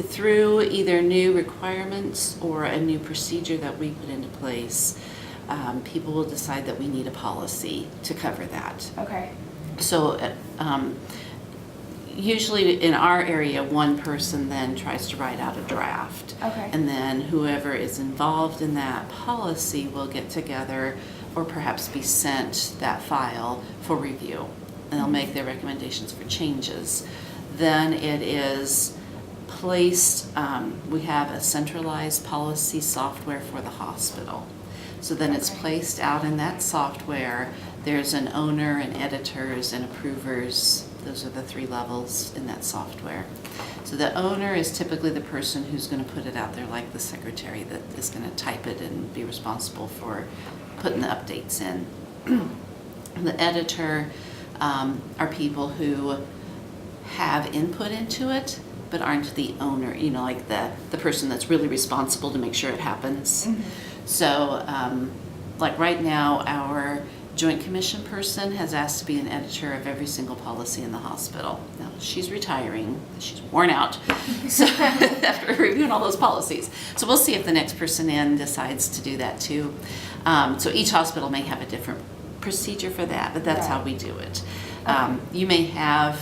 through either new requirements or a new procedure that we put into place, people will decide that we need a policy to cover that. Okay. So usually in our area, one person then tries to write out a draft. Okay. And then whoever is involved in that policy will get together or perhaps be sent that file for review. And they'll make their recommendations for changes. Then it is placed, we have a centralized policy software for the hospital. So then it's placed out in that software. There's an owner and editors and approvers. Those are the 3 levels in that software. So the owner is typically the person who's going to put it out there, like the secretary that is going to type it and be responsible for putting the updates in. The editor are people who have input into it, but aren't the owner, like the person that's really responsible to make sure it happens. Mm-hmm. So, like right now, our Joint Commission person has asked to be an editor of every single policy in the hospital. Now, she's retiring. She's worn out so after reviewing all those policies. So we'll see if the next person in decides to do that too. So each hospital may have a different procedure for that, but that's how we do it. You may have,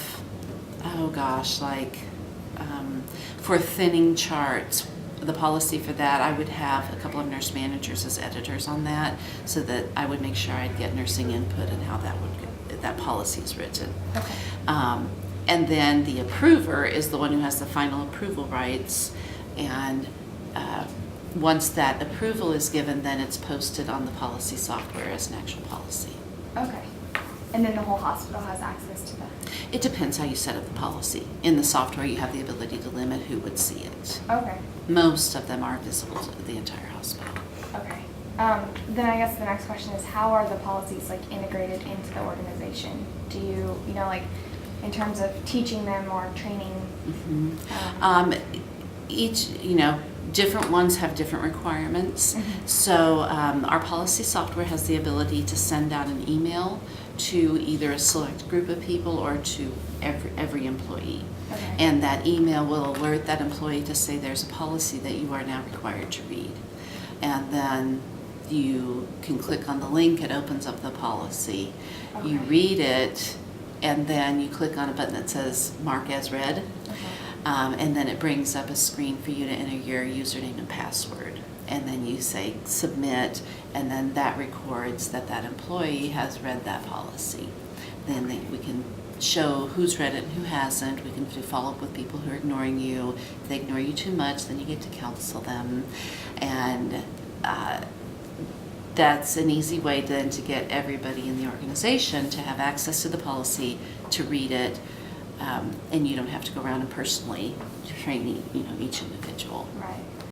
for thinning charts, the policy for that, I would have a couple of nurse managers as editors on that, so that I would make sure I'd get nursing input and how that policy is written. Okay. And then the approver is the one who has the final approval rights, and once that approval is given, then it's posted on the policy software as an actual policy. Okay. And then the whole hospital has access to that? It depends how you set up the policy. In the software, you have the ability to limit who would see it. Okay. Most of them are visible to the entire hospital. Okay. Then I guess the next question is, how are the policies integrated into the organization? Do you, in terms of teaching them or training? Mm-hmm. Each, different ones have different requirements. Mm-hmm. So our policy software has the ability to send out an email to either a select group of people or to every employee. Okay. And that email will alert that employee to say there's a policy that you are now required to read. And then you can click on the link, it opens up the policy. Okay. You read it, and then you click on a button that says mark as read. Okay. And then it brings up a screen for you to enter your username and password. And then you say submit, and then that records that employee has read that policy. Then we can show who's read it and who hasn't. We can do follow-up with people who are ignoring you. If they ignore you too much, then you get to counsel them. And that's an easy way then to get everybody in the organization to have access to the policy, to read it, and you don't have to go around and personally train each individual. Right.